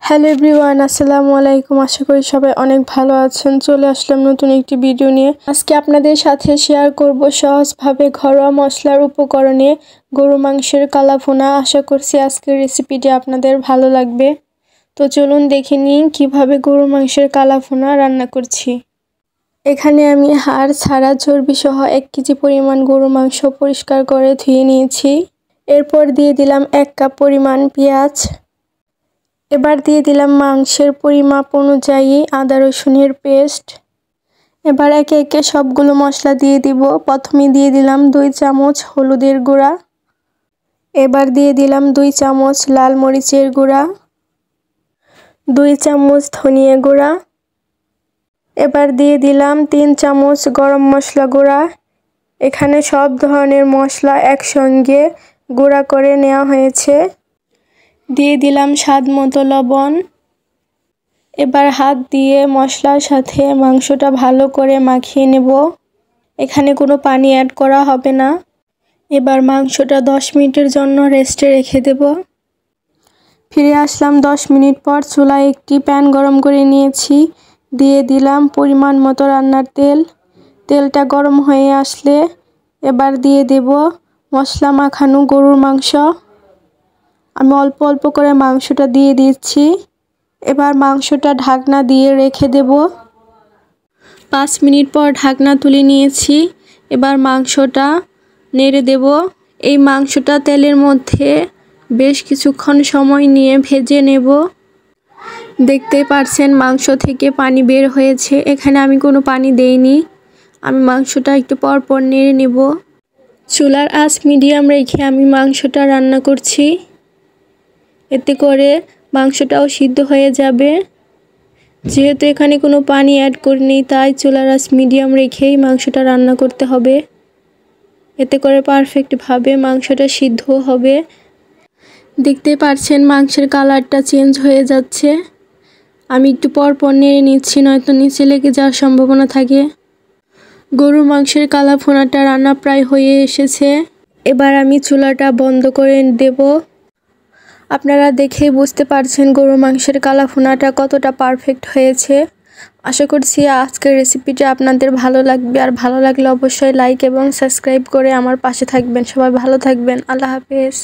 Hello everyone, আসসালামু আলাইকুম। আশা করি সবাই অনেক ভালো আছেন। চলে আসলাম নতুন একটি ভিডিও নিয়ে। আজকে আপনাদের সাথে শেয়ার করব সহজভাবে ঘরোয়া মশলার উপকরণে গরু মাংসের কালাভুনা। আশা করছি আজকের রেসিপিটি আপনাদের ভালো লাগবে। তো চলুন দেখে নিই কীভাবে গরু মাংসের কালাভুনা রান্না করছি। এখানে আমি হাড় ছাড়া চর্বি সহ 1 কেজি পরিমাণ গরু মাংস পরিষ্কার করে ধুয়ে নিয়েছি। এরপর দিয়ে দিলাম 1 কাপ পরিমাণ পেঁয়াজ। এবার দিয়ে দিলাম মাংসের পরিমাপ অনুযায়ী আদা রসুনের পেস্ট। এবার একে একে সবগুলো মশলা দিয়ে দিব। প্রথমে দিয়ে দিলাম 2 চামচ হলুদের গুঁড়া। এবার দিয়ে দিলাম 2 চামচ লাল মরিচের গুঁড়া, 2 চামচ ধনিয়া গুঁড়া। এবার দিয়ে দিলাম 3 চামচ গরম মশলা গুঁড়া। এখানে সব ধরনের মশলা একসঙ্গে গুঁড়া করে নেওয়া হয়েছে। দিয়ে দিলাম স্বাদ মতো লবণ। এবার হাত দিয়ে মশলার সাথে মাংসটা ভালো করে মাখিয়ে নেব। এখানে কোনো পানি অ্যাড করা হবে না। এবার মাংসটা 10 মিনিটের জন্য রেস্টে রেখে দেব। ফিরে আসলাম 10 মিনিট পর। চুলায় একটি প্যান গরম করে নিয়েছি। দিয়ে দিলাম পরিমাণ মতো রান্নার তেল। তেলটা গরম হয়ে আসলে এবার দিয়ে দেব মশলা মাখানো গরুর মাংস। আমি অল্প অল্প করে মাংসটা দিয়ে দিচ্ছি। এবার মাংসটা ঢাকনা দিয়ে রেখে দেব। 5 মিনিট পর ঢাকনা তুলে নিয়েছি। এবার মাংসটা নেড়ে দেব। এই মাংসটা তেলের মধ্যে বেশ কিছুক্ষণ সময় নিয়ে ভেজে নেব। দেখতেই পাচ্ছেন মাংস থেকে পানি বের হয়েছে। এখানে আমি কোনো পানি দেইনি। আমি মাংসটা একটু পর পর নেড়ে নেব। চুলার আঁচ মিডিয়াম রেখে আমি মাংসটা রান্না করছি। এতে করে মাংসটাও সিদ্ধ হয়ে যাবে। যেহেতু এখানে কোনো পানি অ্যাড করিনি, তাই চুলার আঁচ মিডিয়াম রেখেই মাংসটা রান্না করতে হবে। এতে করে পারফেক্টভাবে মাংসটা সিদ্ধ হবে। দেখতে পাচ্ছেন মাংসের কালারটা চেঞ্জ হয়ে যাচ্ছে। আমি একটু পর পর নেড়ে নিচ্ছি, নয়তো নিচে লেগে যাওয়ার সম্ভাবনা থাকে। গরুর মাংসের কালাভুনাটা রান্না প্রায় হয়ে এসেছে। এবার আমি চুলাটা বন্ধ করে দেব। আপনারা দেখেই বুঝতে পারছেন গরুর মাংসের কালাভুনাটা কতটা পারফেক্ট হয়েছে। আশা করছি আজকের রেসিপিটা আপনাদের ভালো লাগবে। আর ভালো লাগলে অবশ্যই লাইক এবং সাবস্ক্রাইব করে আমার পাশে থাকবেন। সবাই ভালো থাকবেন। আল্লাহ হাফেজ।